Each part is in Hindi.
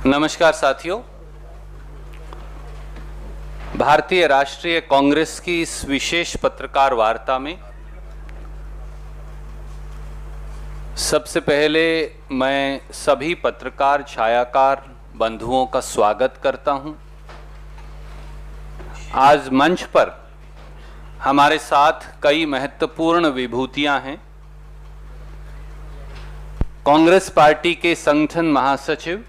नमस्कार साथियों, भारतीय राष्ट्रीय कांग्रेस की इस विशेष पत्रकार वार्ता में सबसे पहले मैं सभी पत्रकार छायाकार बंधुओं का स्वागत करता हूं। आज मंच पर हमारे साथ कई महत्वपूर्ण विभूतियां हैं। कांग्रेस पार्टी के संगठन महासचिव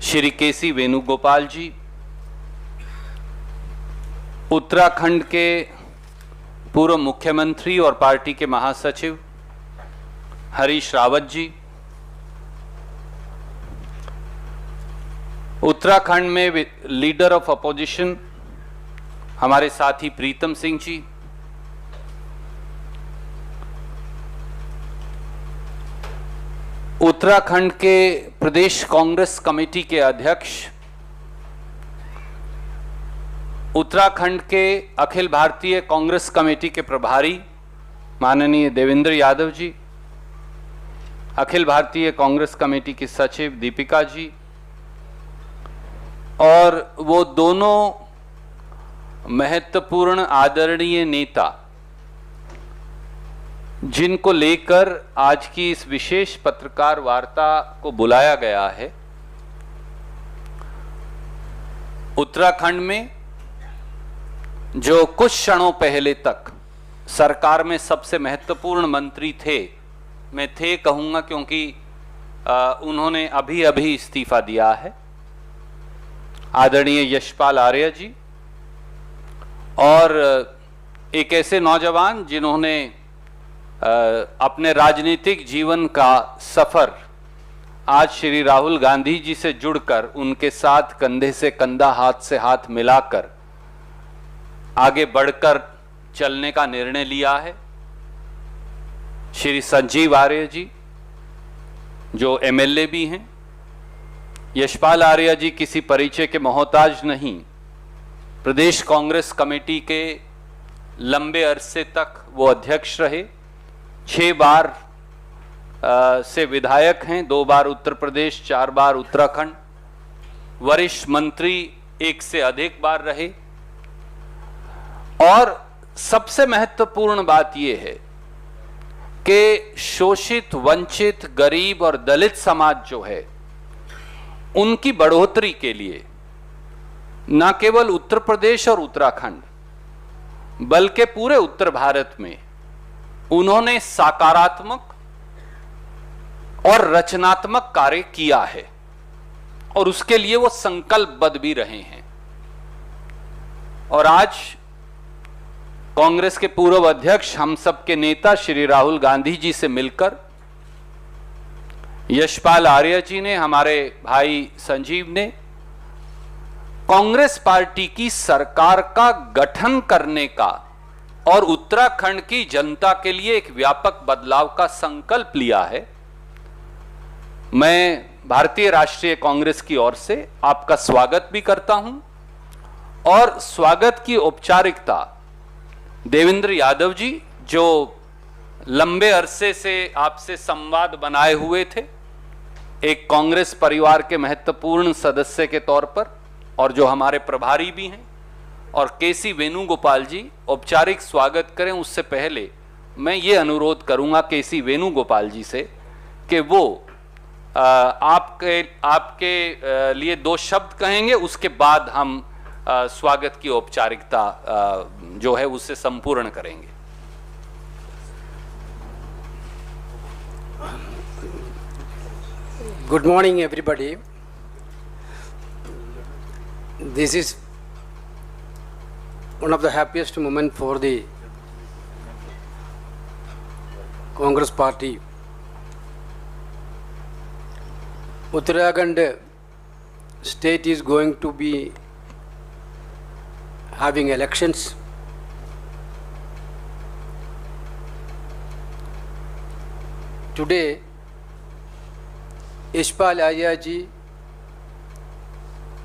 श्री केसी वेणुगोपाल जी, उत्तराखंड के पूर्व मुख्यमंत्री और पार्टी के महासचिव हरीश रावत जी, उत्तराखंड में लीडर ऑफ अपोजिशन हमारे साथी प्रीतम सिंह जी, उत्तराखंड के प्रदेश कांग्रेस कमेटी के अध्यक्ष, उत्तराखंड के अखिल भारतीय कांग्रेस कमेटी के प्रभारी माननीय देवेंद्र यादव जी, अखिल भारतीय कांग्रेस कमेटी की सचिव दीपिका जी, और वो दोनों महत्वपूर्ण आदरणीय नेता जिनको लेकर आज की इस विशेष पत्रकार वार्ता को बुलाया गया है। उत्तराखंड में जो कुछ क्षणों पहले तक सरकार में सबसे महत्वपूर्ण मंत्री थे, मैं थे कहूंगा क्योंकि उन्होंने अभी अभी इस्तीफा दिया है, आदरणीय यशपाल आर्य जी, और एक ऐसे नौजवान जिन्होंने अपने राजनीतिक जीवन का सफर आज श्री राहुल गांधी जी से जुड़कर उनके साथ कंधे से कंधा, हाथ से हाथ मिलाकर आगे बढ़कर चलने का निर्णय लिया है। श्री संजीव आर्य जी जो एमएलए भी हैं। यशपाल आर्य जी किसी परिचय के मोहताज नहीं, प्रदेश कांग्रेस कमेटी के लंबे अरसे तक वो अध्यक्ष रहे, 6 बार से विधायक हैं, 2 बार उत्तर प्रदेश, 4 बार उत्तराखंड, वरिष्ठ मंत्री 1 से अधिक बार रहे। और सबसे महत्वपूर्ण बात यह है कि शोषित, वंचित, गरीब और दलित समाज जो है उनकी बढ़ोतरी के लिए न केवल उत्तर प्रदेश और उत्तराखंड बल्कि पूरे उत्तर भारत में उन्होंने सकारात्मक और रचनात्मक कार्य किया है और उसके लिए वो संकल्पबद्ध भी रहे हैं। और आज कांग्रेस के पूर्व अध्यक्ष, हम सब के नेता श्री राहुल गांधी जी से मिलकर यशपाल आर्य जी ने, हमारे भाई संजीव ने कांग्रेस पार्टी की सरकार का गठन करने का और उत्तराखंड की जनता के लिए एक व्यापक बदलाव का संकल्प लिया है। मैं भारतीय राष्ट्रीय कांग्रेस की ओर से आपका स्वागत भी करता हूं और स्वागत की औपचारिकता देवेंद्र यादव जी जो लंबे अरसे से आपसे संवाद बनाए हुए थे, एक कांग्रेस परिवार के महत्वपूर्ण सदस्य के तौर पर, और जो हमारे प्रभारी भी हैं, और केसी वेणुगोपाल जी औपचारिक स्वागत करें। उससे पहले मैं ये अनुरोध करूंगा केसी वेणुगोपाल जी से कि वो आपके लिए 2 शब्द कहेंगे, उसके बाद हम स्वागत की औपचारिकता जो है उससे संपूर्ण करेंगे। Good morning everybody. This is one of the happiest moment for the Congress party. Uttarakhand state is going to be having elections. Today Yashpal Arya ji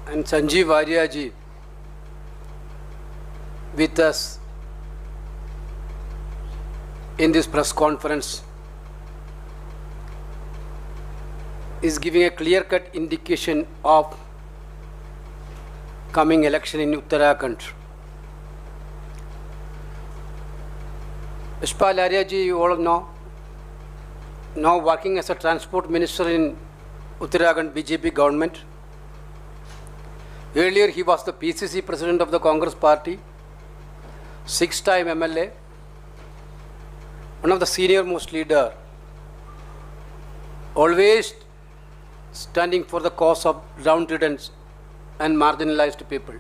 and Sanjeev Arya ji with us in this press conference is giving a clear-cut indication of coming election in Uttarakhand. Yashpal Arya ji, you all know, now working as a transport minister in Uttarakhand BJP government. Earlier he was the PCC president of the Congress party, 6-time MLA, one of the senior most leader, always standing for the cause of downtrodden and marginalized people.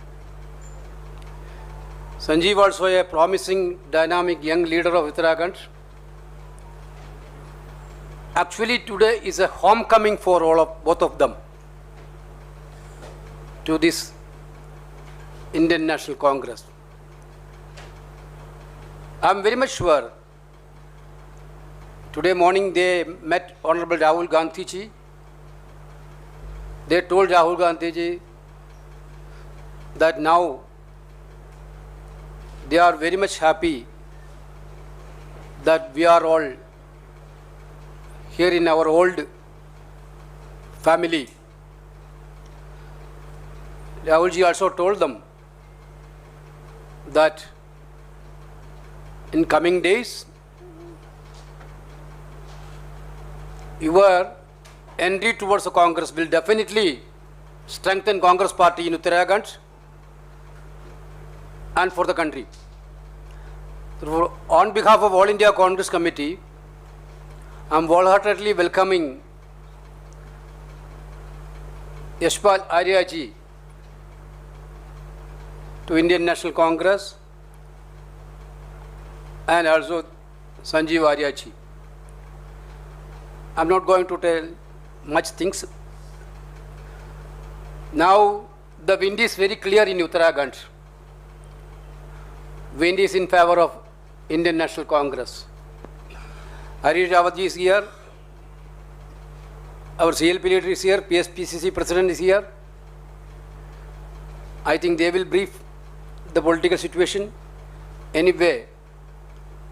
Sanjeev also a promising, dynamic young leader of Uttarakhand. Actually today is a homecoming for both of them to this Indian National Congress. I am very much sure today morning they met Honorable Rahul Gandhi ji. They told Rahul Gandhi ji that now they are very much happy that we are all here in our old family. Rahul ji also told them that in coming days your entry towards the Congress will definitely strengthen Congress party in Uttarakhand and for the country. So, on behalf of All India Congress Committee, I am wholeheartedly welcoming Yashpal Arya ji to Indian National Congress and also Sanjeev Arya ji. I am not going to tell much things. Now the wind is very clear in Uttarakhand. Wind is in favor of Indian National Congress. Harish Rawat ji is here. Our CLP leader is here. PSPCC president is here. I think they will brief the political situation. Anyway,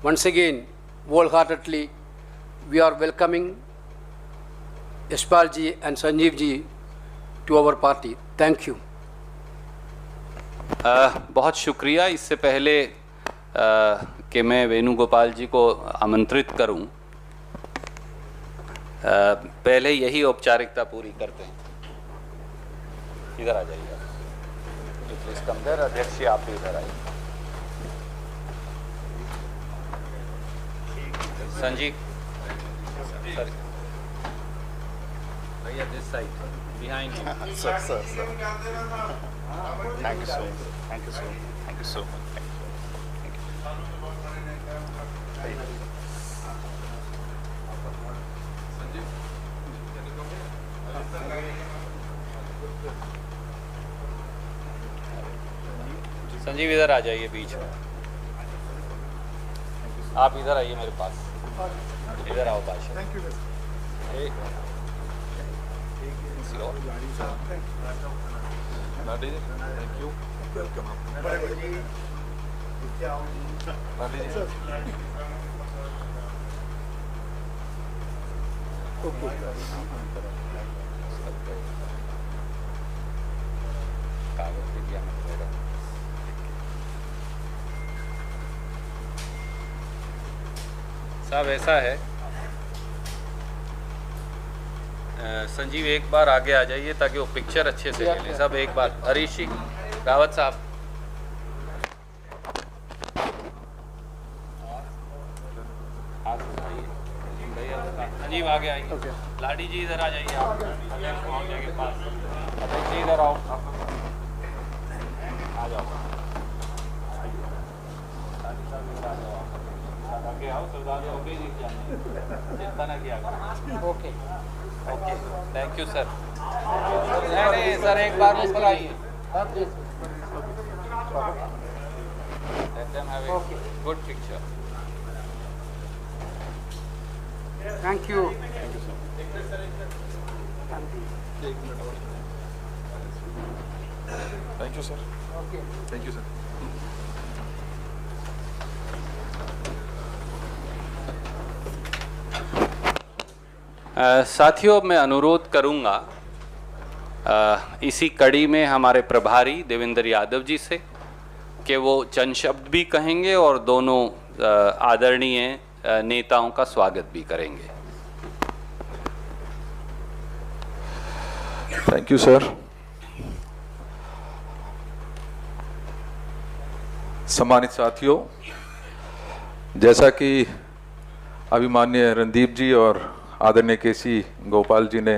once again, wholeheartedly, we are welcoming Yashpal ji and Sanjeev ji to our party. Thank you. बहुत शुक्रिया। इससे पहले कि मैं वेणुगोपाल जी को आमंत्रित करूं, पहले यही औपचारिकता पूरी करते हैं। इधर आ जाइए, प्लीज कम देयर। अध्यक्ष जी आप भी इधर आइए। संजीव सर, भैया this side behind you. Sir. Thank you so much. Thank you so much. Thank you so much. Thank you. Sanjeev इधर आ जाइए बीच में। आप इधर आइए मेरे पास। इधर आओ बादशाह। Thank you. Thank you. Welcome up. कागज पे दिया मैं। साहब ऐसा है, संजीव एक बार आगे आ जाइए ताकि वो पिक्चर अच्छे से ले लें। सब एक बार, हरीश जी, रावत साहब, संजीव आगे आइए। लाडी जी इधर आ जाइए। आप अध्यक्ष के पास, अध्यक्ष जी इधर आओ, आ जाओ। आगे आओ, सरदार जी होके ही जाने, चिंता ना किया करो। Okay, thank you sir. नहीं सर, एक बार ऊपर आइए। Let them have a good picture. Thank you. Thank you, sir. Okay. Thank you, sir. साथियों, मैं अनुरोध करूंगा इसी कड़ी में हमारे प्रभारी देवेंद्र यादव जी से कि वो चंद शब्द भी कहेंगे और दोनों आदरणीय नेताओं का स्वागत भी करेंगे। Thank you sir. सम्मानित साथियों, जैसा कि अभी माननीय रणदीप जी और आदरणीय केसी गोपाल जी ने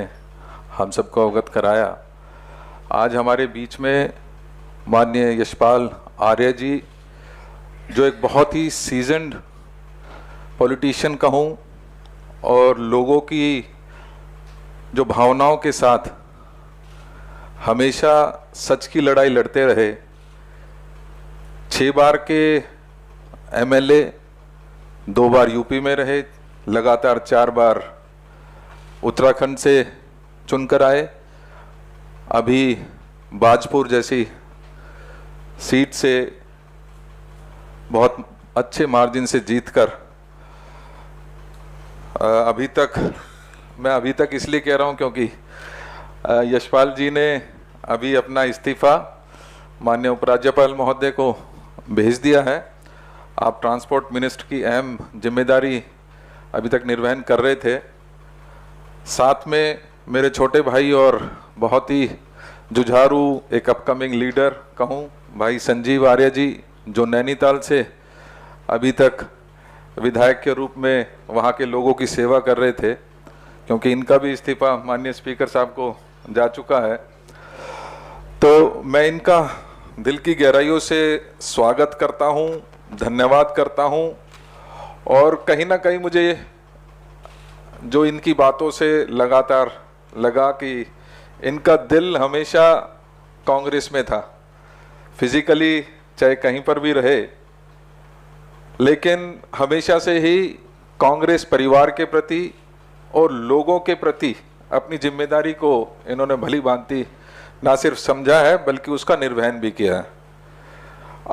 हम सबको अवगत कराया, आज हमारे बीच में माननीय यशपाल आर्य जी, जो एक बहुत ही सीजन्ड पॉलिटिशियन कहूँ और लोगों की जो भावनाओं के साथ हमेशा सच की लड़ाई लड़ते रहे, 6 बार के एमएलए, 2 बार यूपी में रहे, लगातार 4 बार उत्तराखंड से चुनकर आए, अभी बाजपुर जैसी सीट से बहुत अच्छे मार्जिन से जीतकर मैं अभी तक इसलिए कह रहा हूं क्योंकि यशपाल जी ने अभी अपना इस्तीफा माननीय उपराज्यपाल महोदय को भेज दिया है। आप ट्रांसपोर्ट मिनिस्टर की अहम जिम्मेदारी अभी तक निर्वहन कर रहे थे। साथ में मेरे छोटे भाई और बहुत ही जुझारू एक अपकमिंग लीडर कहूँ, भाई संजीव आर्य जी, जो नैनीताल से अभी तक विधायक के रूप में वहाँ के लोगों की सेवा कर रहे थे, क्योंकि इनका भी इस्तीफा माननीय स्पीकर साहब को जा चुका है। तो मैं इनका दिल की गहराइयों से स्वागत करता हूँ, धन्यवाद करता हूँ। और कहीं ना कहीं मुझे जो इनकी बातों से लगातार लगा कि इनका दिल हमेशा कांग्रेस में था, फिजिकली चाहे कहीं पर भी रहे, लेकिन हमेशा से ही कांग्रेस परिवार के प्रति और लोगों के प्रति अपनी जिम्मेदारी को इन्होंने भली भांति ना सिर्फ समझा है बल्कि उसका निर्वहन भी किया है।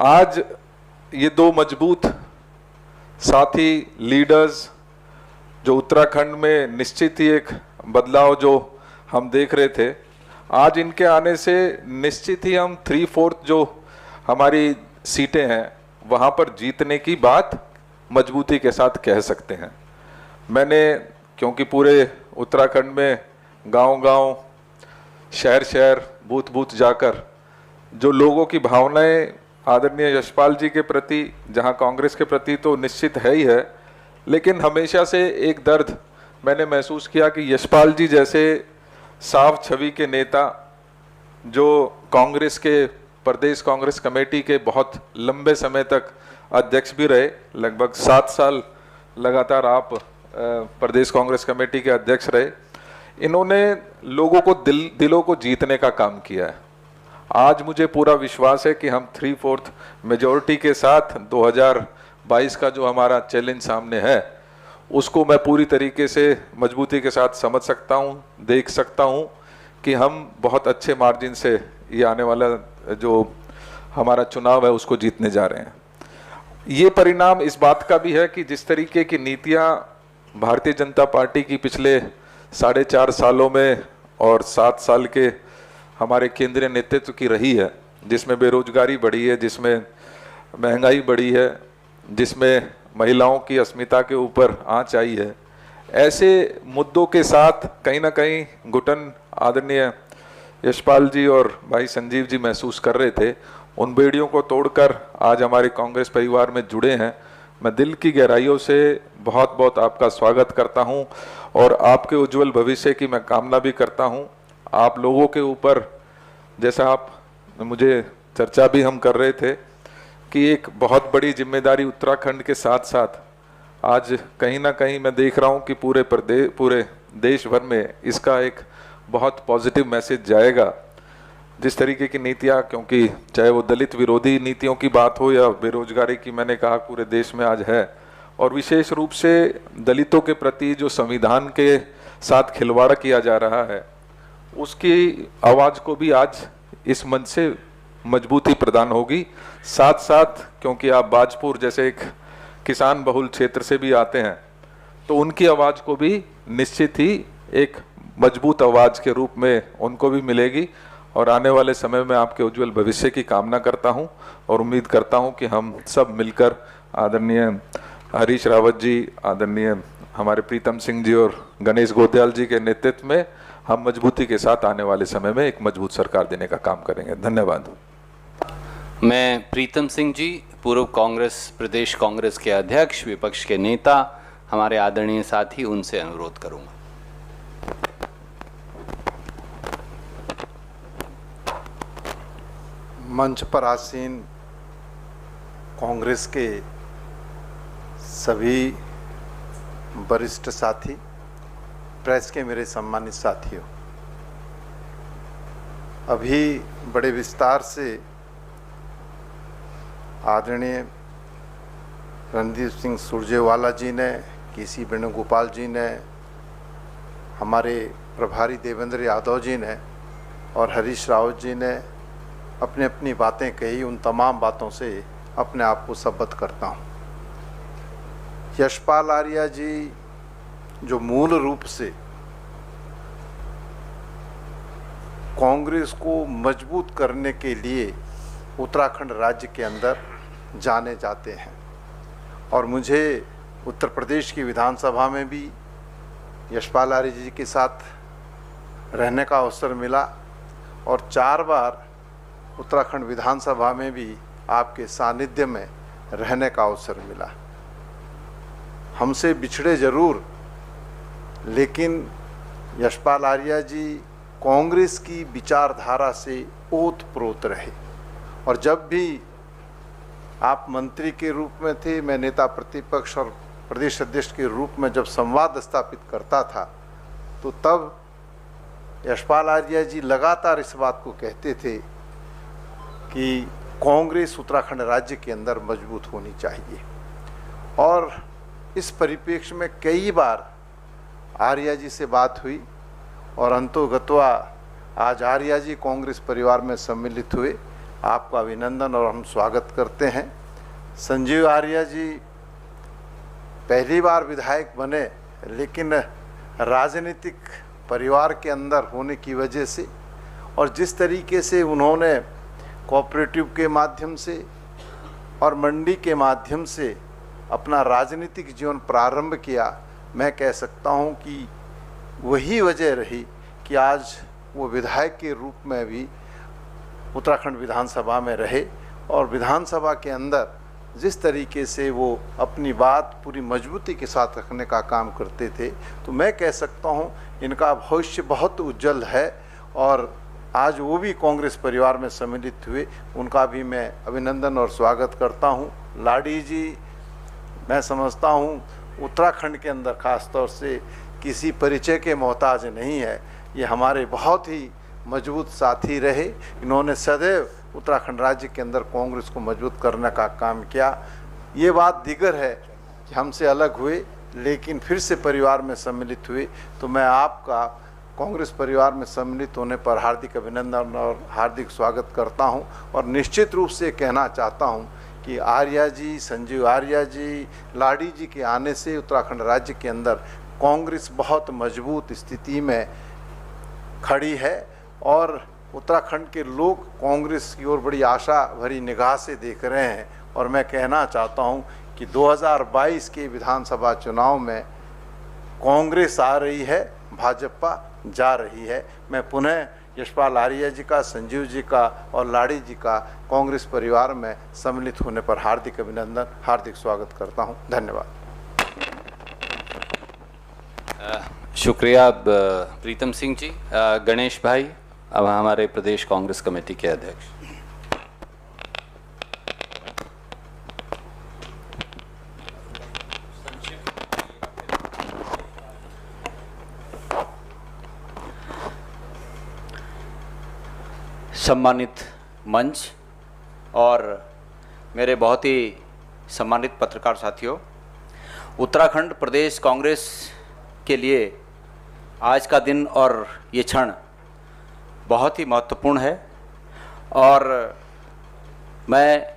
आज ये 2 मजबूत साथी लीडर्स जो उत्तराखंड में निश्चित ही एक बदलाव जो हम देख रहे थे, आज इनके आने से निश्चित ही हम 3/4 जो हमारी सीटें हैं वहाँ पर जीतने की बात मजबूती के साथ कह सकते हैं। मैंने क्योंकि पूरे उत्तराखंड में गांव-गांव, शहर-शहर, बूथ-बूथ जाकर जो लोगों की भावनाएं आदरणीय यशपाल जी के प्रति, जहां कांग्रेस के प्रति तो निश्चित है ही है, लेकिन हमेशा से एक दर्द मैंने महसूस किया कि यशपाल जी जैसे साफ छवि के नेता, जो कांग्रेस के प्रदेश कांग्रेस कमेटी के बहुत लंबे समय तक अध्यक्ष भी रहे, लगभग 7 साल लगातार आप प्रदेश कांग्रेस कमेटी के अध्यक्ष रहे, इन्होंने लोगों को दिलों को जीतने का काम किया है। आज मुझे पूरा विश्वास है कि हम 3/4 मेजॉरिटी के साथ 2022 का जो हमारा चैलेंज सामने है उसको मैं पूरी तरीके से मजबूती के साथ समझ सकता हूँ, देख सकता हूँ कि हम बहुत अच्छे मार्जिन से ये आने वाला जो हमारा चुनाव है उसको जीतने जा रहे हैं। ये परिणाम इस बात का भी है कि जिस तरीके की नीतियाँ भारतीय जनता पार्टी की पिछले 4.5 सालों में और 7 साल के हमारे केंद्रीय नेतृत्व की रही है, जिसमें बेरोजगारी बढ़ी है, जिसमें महंगाई बढ़ी है, जिसमें महिलाओं की अस्मिता के ऊपर आंच आई है, ऐसे मुद्दों के साथ कहीं ना कहीं घुटन आदरणीय यशपाल जी और भाई संजीव जी महसूस कर रहे थे। उन बेड़ियों को तोड़कर आज हमारे कांग्रेस परिवार में जुड़े हैं। मैं दिल की गहराइयों से बहुत बहुत आपका स्वागत करता हूं और आपके उज्जवल भविष्य की मैं कामना भी करता हूं। आप लोगों के ऊपर, जैसा आप मुझे चर्चा भी हम कर रहे थे कि एक बहुत बड़ी जिम्मेदारी उत्तराखंड के साथ साथ आज कहीं ना कहीं मैं देख रहा हूं कि पूरे देश भर में इसका एक बहुत पॉजिटिव मैसेज जाएगा। जिस तरीके की नीतियाँ, क्योंकि चाहे वो दलित विरोधी नीतियों की बात हो या बेरोजगारी की, मैंने कहा पूरे देश में आज है, और विशेष रूप से दलितों के प्रति जो संविधान के साथ खिलवाड़ किया जा रहा है, उसकी आवाज़ को भी आज इस मंच से मजबूती प्रदान होगी। साथ साथ क्योंकि आप बाजपुर जैसे एक किसान बहुल क्षेत्र से भी आते हैं, तो उनकी आवाज़ को भी निश्चित ही एक मजबूत आवाज़ के रूप में उनको भी मिलेगी। और आने वाले समय में आपके उज्जवल भविष्य की कामना करता हूं और उम्मीद करता हूं कि हम सब मिलकर आदरणीय हरीश रावत जी, आदरणीय हमारे प्रीतम सिंह जी और गणेश गोदयाल जी के नेतृत्व में हम मजबूती के साथ आने वाले समय में एक मजबूत सरकार देने का काम करेंगे। धन्यवाद। मैं प्रीतम सिंह जी, पूर्व कांग्रेस प्रदेश कांग्रेस के अध्यक्ष, विपक्ष के नेता, हमारे आदरणीय साथी, उनसे अनुरोध करूंगा। मंच पर आसीन कांग्रेस के सभी वरिष्ठ साथी, प्रेस के मेरे सम्मानित साथियों, अभी बड़े विस्तार से आदरणीय रणदीप सिंह सुरजेवाला जी ने, केसी वेणुगोपाल जी ने, हमारे प्रभारी देवेंद्र यादव जी ने और हरीश रावत जी ने अपनी अपनी बातें कही। उन तमाम बातों से अपने आप को संबद्ध करता हूँ। यशपाल आर्या जी जो मूल रूप से कांग्रेस को मजबूत करने के लिए उत्तराखंड राज्य के अंदर जाने जाते हैं, और मुझे उत्तर प्रदेश की विधानसभा में भी यशपाल आर्या जी के साथ रहने का अवसर मिला और 4 बार उत्तराखंड विधानसभा में भी आपके सानिध्य में रहने का अवसर मिला। हमसे बिछड़े जरूर, लेकिन यशपाल आर्या जी कांग्रेस की विचारधारा से ओतप्रोत रहे, और जब भी आप मंत्री के रूप में थे, मैं नेता प्रतिपक्ष और प्रदेश अध्यक्ष के रूप में जब संवाद स्थापित करता था, तो तब यशपाल आर्या जी लगातार इस बात को कहते थे कि कांग्रेस उत्तराखंड राज्य के अंदर मजबूत होनी चाहिए। और इस परिप्रेक्ष्य में कई बार आर्या जी से बात हुई और अंतोगत्वा आज आर्या जी कांग्रेस परिवार में सम्मिलित हुए। आपका अभिनंदन और हम स्वागत करते हैं। संजीव आर्या जी पहली बार विधायक बने, लेकिन राजनीतिक परिवार के अंदर होने की वजह से और जिस तरीके से उन्होंने कोऑपरेटिव के माध्यम से और मंडी के माध्यम से अपना राजनीतिक जीवन प्रारंभ किया, मैं कह सकता हूं कि वही वजह रही कि आज वो विधायक के रूप में भी उत्तराखंड विधानसभा में रहे, और विधानसभा के अंदर जिस तरीके से वो अपनी बात पूरी मजबूती के साथ रखने का काम करते थे, तो मैं कह सकता हूं इनका भविष्य बहुत उज्जवल है। और आज वो भी कांग्रेस परिवार में सम्मिलित हुए, उनका भी मैं अभिनंदन और स्वागत करता हूं। लाडी जी, मैं समझता हूं उत्तराखंड के अंदर खास तौर से किसी परिचय के मोहताज नहीं है। ये हमारे बहुत ही मजबूत साथी रहे। इन्होंने सदैव उत्तराखंड राज्य के अंदर कांग्रेस को मजबूत करने का काम किया। ये बात दीगर है कि हमसे अलग हुए, लेकिन फिर से परिवार में सम्मिलित हुए, तो मैं आपका कांग्रेस परिवार में सम्मिलित होने पर हार्दिक अभिनंदन और हार्दिक स्वागत करता हूं। और निश्चित रूप से कहना चाहता हूं कि आर्या जी, संजीव आर्या जी, लाडी जी के आने से उत्तराखंड राज्य के अंदर कांग्रेस बहुत मजबूत स्थिति में खड़ी है, और उत्तराखंड के लोग कांग्रेस की ओर बड़ी आशा भरी निगाह से देख रहे हैं। और मैं कहना चाहता हूं कि 2022 के विधानसभा चुनाव में कांग्रेस आ रही है, भाजपा जा रही है। मैं पुनः यशपाल आर्या जी का, संजीव जी का और लाड़ी जी का कांग्रेस परिवार में सम्मिलित होने पर हार्दिक अभिनंदन, हार्दिक स्वागत करता हूं। धन्यवाद। शुक्रिया प्रीतम सिंह जी। गणेश भाई, अब हमारे प्रदेश कांग्रेस कमेटी के अध्यक्ष। सम्मानित मंच और मेरे बहुत ही सम्मानित पत्रकार साथियों, उत्तराखंड प्रदेश कांग्रेस के लिए आज का दिन और ये क्षण बहुत ही महत्वपूर्ण है। और मैं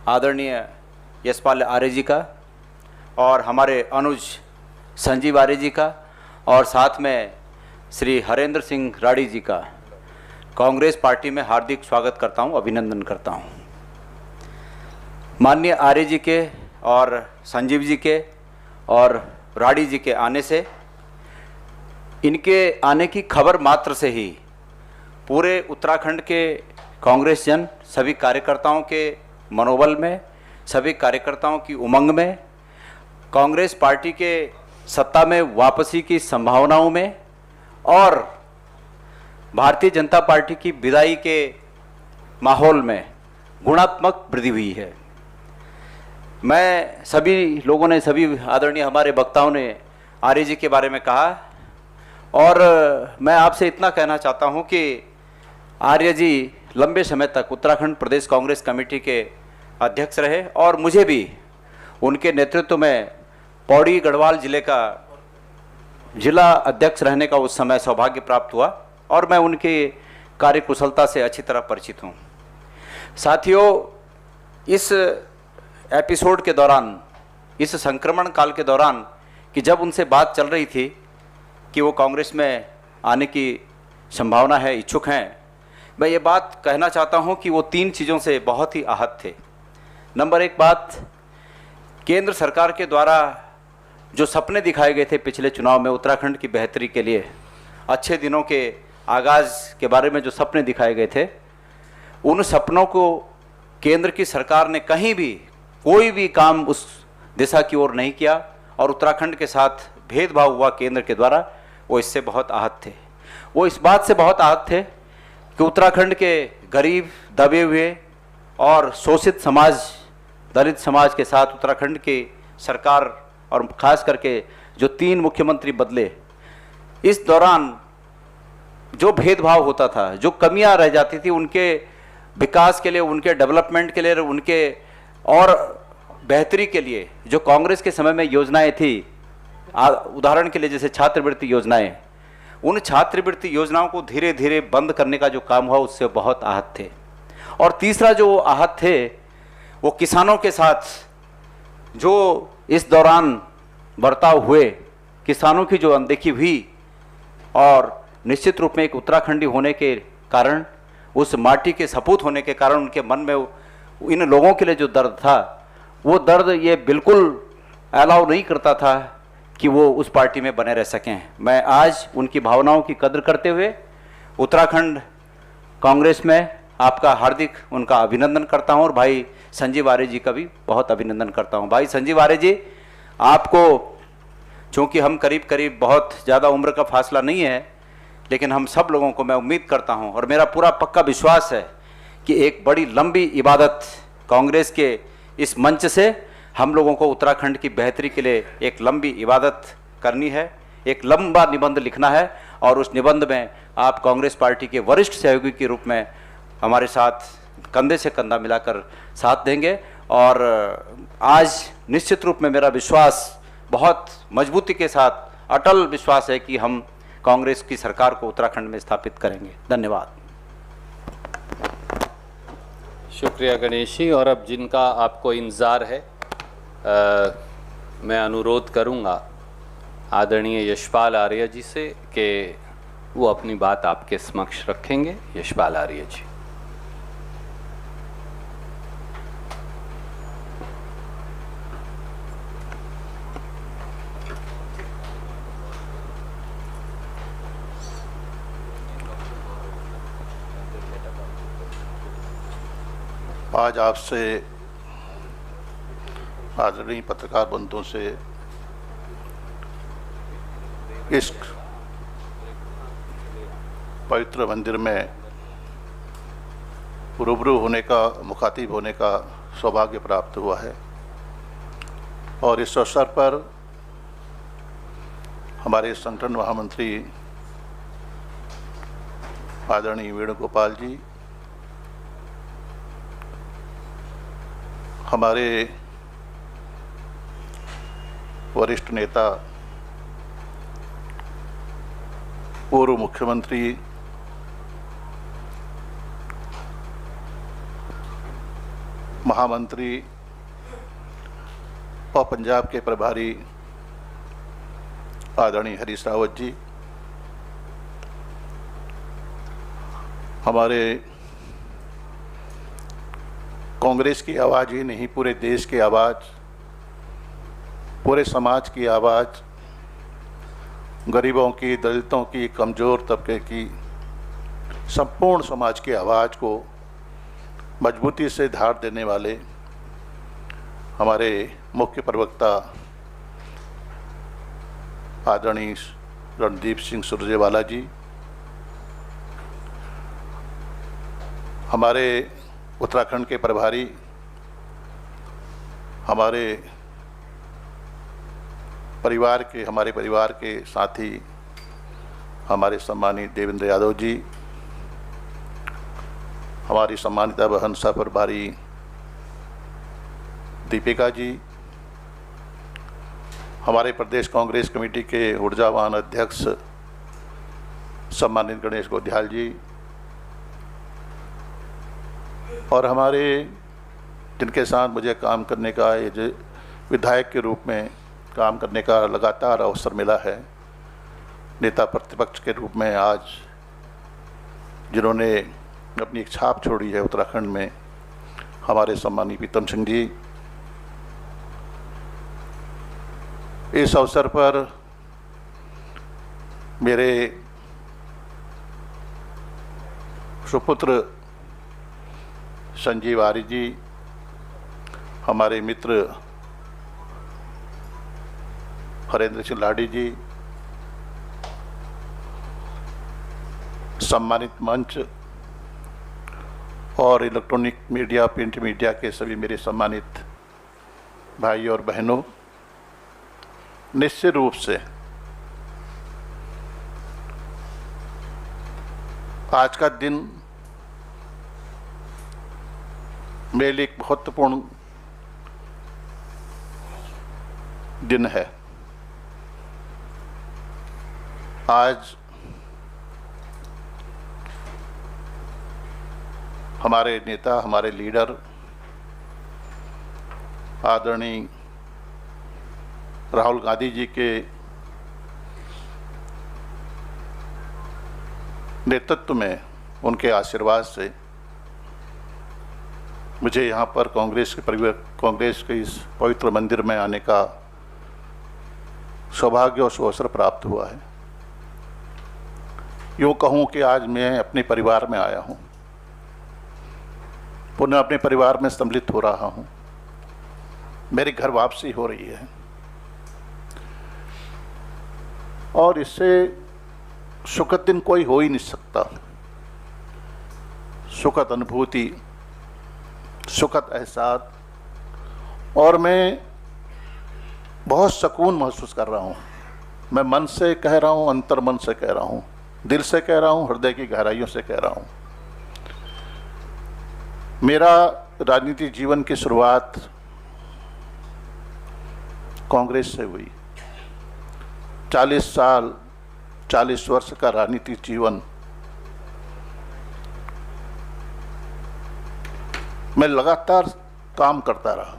आदरणीय यशपाल आर्य जी का और हमारे अनुज संजीव आर्य जी का और साथ में श्री हरेंद्र सिंह राठी जी का कांग्रेस पार्टी में हार्दिक स्वागत करता हूं, अभिनंदन करता हूं। माननीय आर्य जी के और संजीव जी के और राठी जी के आने से, इनके आने की खबर मात्र से ही पूरे उत्तराखंड के कांग्रेस जन, सभी कार्यकर्ताओं के मनोबल में, सभी कार्यकर्ताओं की उमंग में, कांग्रेस पार्टी के सत्ता में वापसी की संभावनाओं में और भारतीय जनता पार्टी की विदाई के माहौल में गुणात्मक वृद्धि हुई है। मैं सभी लोगों ने, सभी आदरणीय हमारे वक्ताओं ने आर्य जी के बारे में कहा और मैं आपसे इतना कहना चाहता हूं कि आर्य जी लंबे समय तक उत्तराखंड प्रदेश कांग्रेस कमेटी के अध्यक्ष रहे और मुझे भी उनके नेतृत्व में पौड़ी गढ़वाल जिले का जिला अध्यक्ष रहने का उस समय सौभाग्य प्राप्त हुआ और मैं उनकी कार्यकुशलता से अच्छी तरह परिचित हूँ। साथियों, इस एपिसोड के दौरान, इस संक्रमण काल के दौरान कि जब उनसे बात चल रही थी कि वो कांग्रेस में आने की संभावना है, इच्छुक हैं, मैं ये बात कहना चाहता हूँ कि वो 3 चीज़ों से बहुत ही आहत थे। नंबर 1 बात, केंद्र सरकार के द्वारा जो सपने दिखाए गए थे पिछले चुनाव में उत्तराखंड की बेहतरी के लिए, अच्छे दिनों के आगाज़ के बारे में जो सपने दिखाए गए थे, उन सपनों को केंद्र की सरकार ने कहीं भी कोई भी काम उस दिशा की ओर नहीं किया और उत्तराखंड के साथ भेदभाव हुआ केंद्र के द्वारा। वो इससे बहुत आहत थे। वो इस बात से बहुत आहत थे कि उत्तराखंड के गरीब, दबे हुए और शोषित समाज, दलित समाज के साथ उत्तराखंड की सरकार और खास करके जो 3 मुख्यमंत्री बदले, इस दौरान जो भेदभाव होता था, जो कमियां रह जाती थी, उनके विकास के लिए, उनके डेवलपमेंट के लिए, उनके और बेहतरी के लिए जो कांग्रेस के समय में योजनाएं थी, उदाहरण के लिए जैसे छात्रवृत्ति योजनाएं, उन छात्रवृत्ति योजनाओं को धीरे धीरे बंद करने का जो काम हुआ उससे बहुत आहत थे। और तीसरा जो आहत थे वो किसानों के साथ जो इस दौरान बर्ताव हुए, किसानों की जो अनदेखी हुई और निश्चित रूप में एक उत्तराखंडी होने के कारण, उस माटी के सपूत होने के कारण उनके मन में इन लोगों के लिए जो दर्द था, वो दर्द ये बिल्कुल अलाउ नहीं करता था कि वो उस पार्टी में बने रह सकें। मैं आज उनकी भावनाओं की कद्र करते हुए उत्तराखंड कांग्रेस में आपका हार्दिक उनका अभिनंदन करता हूं और भाई संजीव आर्य जी का भी बहुत अभिनंदन करता हूं। भाई संजीव आर्य जी, आपको चूँकि हम करीब करीब बहुत ज़्यादा उम्र का फासला नहीं है, लेकिन हम सब लोगों को मैं उम्मीद करता हूं और मेरा पूरा पक्का विश्वास है कि एक बड़ी लंबी इबादत कांग्रेस के इस मंच से हम लोगों को उत्तराखंड की बेहतरी के लिए एक लंबी इबादत करनी है, एक लंबा निबंध लिखना है और उस निबंध में आप कांग्रेस पार्टी के वरिष्ठ सहयोगी के रूप में हमारे साथ कंधे से कंधा मिलाकर साथ देंगे। और आज निश्चित रूप में मेरा विश्वास बहुत मजबूती के साथ, अटल विश्वास है कि हम कांग्रेस की सरकार को उत्तराखंड में स्थापित करेंगे। धन्यवाद। शुक्रिया गणेश जी। और अब जिनका आपको इंतज़ार है, मैं अनुरोध करूंगा आदरणीय यशपाल आर्य जी से कि वो अपनी बात आपके समक्ष रखेंगे। यशपाल आर्य जी। आज आपसे आदरणीय पत्रकार बंधुओं से इस पवित्र मंदिर में रूबरू होने का, मुखातिब होने का सौभाग्य प्राप्त हुआ है और इस अवसर पर हमारे संगठन महामंत्री आदरणीय वेणुगोपाल जी, हमारे वरिष्ठ नेता पूर्व मुख्यमंत्री महामंत्री और पंजाब के प्रभारी आदरणीय हरीश रावत जी, हमारे कांग्रेस की आवाज़ ही नहीं, पूरे देश की आवाज़, पूरे समाज की आवाज़, गरीबों की, दलितों की, कमज़ोर तबके की, संपूर्ण समाज की आवाज़ को मजबूती से धार देने वाले हमारे मुख्य प्रवक्ता आदरणीय रणदीप सिंह सुरजेवाला जी, हमारे उत्तराखंड के प्रभारी, हमारे परिवार के साथी, हमारे सम्मानित देवेंद्र यादव जी, हमारी सम्मानित बहन सह प्रभारी दीपिका जी, हमारे प्रदेश कांग्रेस कमेटी के ऊर्जावान अध्यक्ष सम्मानित गणेश गोध्याल जी, और हमारे जिनके साथ मुझे काम करने का, विधायक के रूप में काम करने का लगातार अवसर मिला है, नेता प्रतिपक्ष के रूप में आज जिन्होंने अपनी एक छाप छोड़ी है उत्तराखंड में, हमारे सम्मानित प्रीतम सिंह जी। इस अवसर पर मेरे सुपुत्र संजीव आर्य जी, हमारे मित्र हरेंद्र सिंह लाडी जी, सम्मानित मंच और इलेक्ट्रॉनिक मीडिया, प्रिंट मीडिया के सभी मेरे सम्मानित भाई और बहनों, निश्चित रूप से आज का दिन मेरे लिए एक महत्वपूर्ण दिन है। आज हमारे नेता, हमारे लीडर आदरणीय राहुल गांधी जी के नेतृत्व में, उनके आशीर्वाद से मुझे यहाँ पर कांग्रेस के इस पवित्र मंदिर में आने का सौभाग्य और अवसर प्राप्त हुआ है। यूँ कहूँ कि आज मैं अपने परिवार में आया हूँ, पुनः अपने परिवार में सम्मिलित हो रहा हूँ, मेरी घर वापसी हो रही है, और इससे सुखद दिन कोई हो ही नहीं सकता। सुखद अनुभूति, सुखद एहसास, और मैं बहुत सुकून महसूस कर रहा हूँ। मैं मन से कह रहा हूँ, अंतर मन से कह रहा हूँ, दिल से कह रहा हूँ, हृदय की गहराइयों से कह रहा हूँ। मेरा राजनीतिक जीवन की शुरुआत कांग्रेस से हुई। 40 वर्ष का राजनीतिक जीवन मैं लगातार काम करता रहा,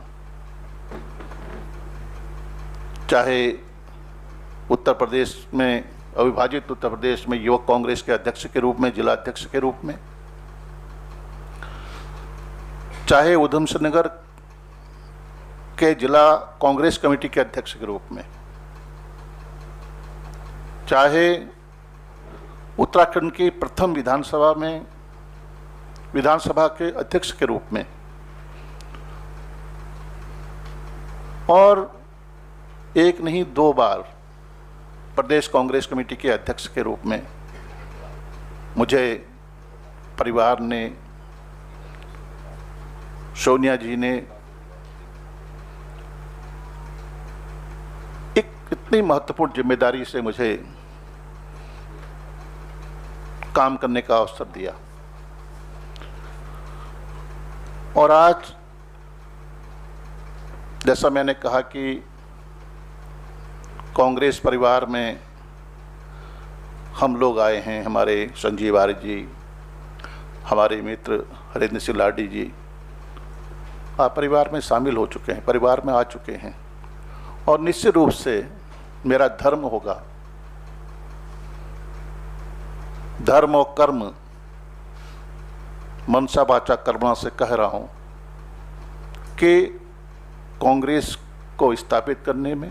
चाहे उत्तर प्रदेश में, अविभाजित उत्तर प्रदेश में युवक कांग्रेस के अध्यक्ष के रूप में, जिला अध्यक्ष के रूप में, चाहे उधमसिंह नगर के जिला कांग्रेस कमेटी के अध्यक्ष के रूप में, चाहे उत्तराखंड की प्रथम विधानसभा के अध्यक्ष के रूप में, और एक नहीं 2 बार प्रदेश कांग्रेस कमेटी के अध्यक्ष के रूप में मुझे परिवार ने, सोनिया जी ने एक इतनी महत्वपूर्ण जिम्मेदारी से मुझे काम करने का अवसर दिया। और आज जैसा मैंने कहा कि कांग्रेस परिवार में हम लोग आए हैं, हमारे संजीव आर्य जी, हमारे मित्र हरेंद्र सिंह लाडी जी, आप परिवार में शामिल हो चुके हैं, परिवार में आ चुके हैं, और निश्चित रूप से मेरा धर्म होगा धर्म और कर्म मनसा वाचा कर्मणा से कह रहा हूं कि कांग्रेस को स्थापित करने में,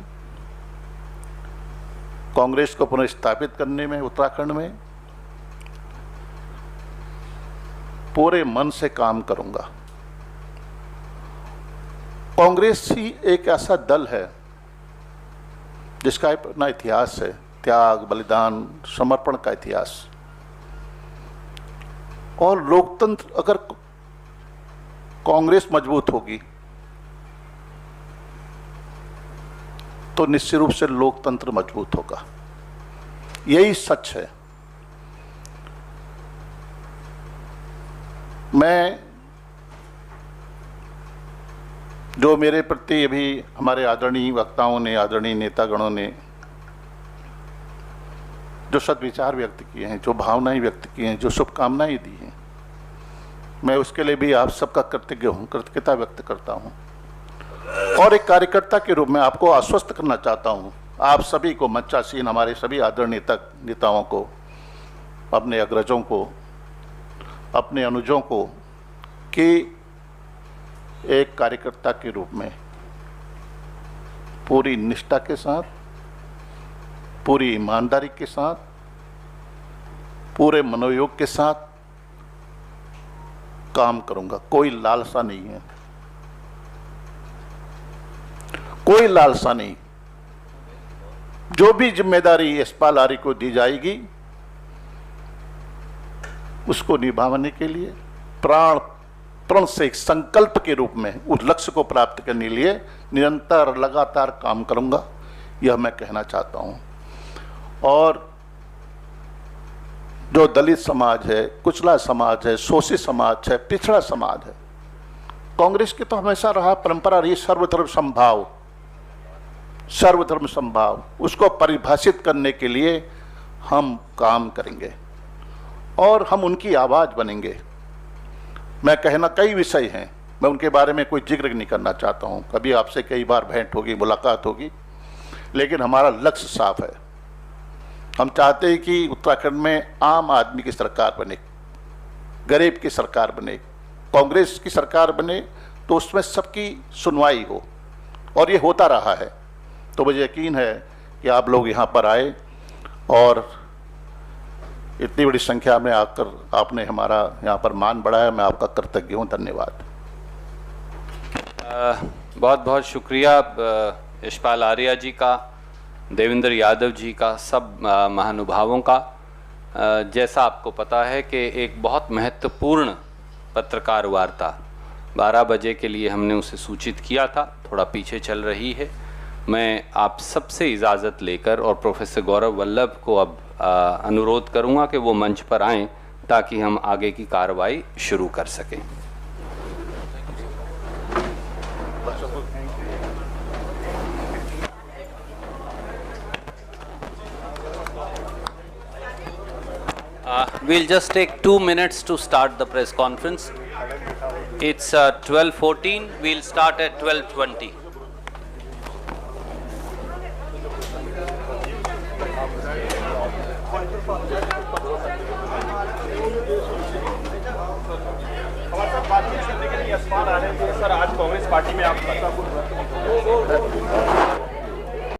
कांग्रेस को पुनः स्थापित करने में उत्तराखंड में पूरे मन से काम करूंगा। कांग्रेस ही एक ऐसा दल है जिसका अपना इतिहास है, त्याग, बलिदान, समर्पण का इतिहास। और लोकतंत्र, अगर कांग्रेस मजबूत होगी तो निश्चित रूप से लोकतंत्र मजबूत होगा। यही सच है। मैं जो मेरे प्रति अभी हमारे आदरणीय वक्ताओं ने, आदरणीय नेतागणों ने जो सद्विचार व्यक्त किए हैं, जो भावनाएं व्यक्त की हैं, जो शुभकामनाएं दी हैं, मैं उसके लिए भी आप सबका कृतज्ञ हूँ, कृतज्ञता व्यक्त करता हूँ। और एक कार्यकर्ता के रूप में आपको आश्वस्त करना चाहता हूँ, आप सभी को, मंचासीन हमारे सभी आदरणीय नेताओं को, अपने अग्रजों को, अपने अनुजों को, कि एक कार्यकर्ता के रूप में पूरी निष्ठा के साथ, पूरी ईमानदारी के साथ, पूरे मनोयोग के साथ काम करूंगा। कोई लालसा नहीं है, कोई लालसा नहीं। जो भी जिम्मेदारी यशपाल आर्य को दी जाएगी उसको निभाने के लिए प्रण से एक संकल्प के रूप में उस लक्ष्य को प्राप्त करने के लिए निरंतर लगातार काम करूंगा, यह मैं कहना चाहता हूं। और जो दलित समाज है, कुचला समाज है, शोषित समाज है, पिछड़ा समाज है, कांग्रेस की तो हमेशा रहा परंपरा रही सर्वधर्म समभाव, सर्वधर्म समभाव। उसको परिभाषित करने के लिए हम काम करेंगे और हम उनकी आवाज बनेंगे। मैं कहना, कई विषय हैं, मैं उनके बारे में कोई जिक्र नहीं करना चाहता हूं। कभी आपसे कई बार भेंट होगी, मुलाकात होगी, लेकिन हमारा लक्ष्य साफ है। हम चाहते हैं कि उत्तराखंड में आम आदमी की सरकार बने, गरीब की सरकार बने, कांग्रेस की सरकार बने तो उसमें सबकी सुनवाई हो, और ये होता रहा है। तो मुझे यकीन है कि आप लोग यहाँ पर आए और इतनी बड़ी संख्या में आकर आपने हमारा यहाँ पर मान बढ़ाया। मैं आपका कृतज्ञ हूँ। धन्यवाद। बहुत बहुत शुक्रिया यशपाल आर्य जी का, देवेंद्र यादव जी का, सब महानुभावों का। जैसा आपको पता है कि एक बहुत महत्वपूर्ण पत्रकार वार्ता 12 बजे के लिए हमने उसे सूचित किया था, थोड़ा पीछे चल रही है। मैं आप सबसे इजाज़त लेकर और प्रोफेसर गौरव वल्लभ को अब अनुरोध करूंगा कि वो मंच पर आएं ताकि हम आगे की कार्रवाई शुरू कर सकें। We'll just take 2 minutes to start the press conference. It's 12:14. We'll start at 12:20. बातचीत करने के लिए यशपाल आर्य जी, सर आज कांग्रेस पार्टी में आप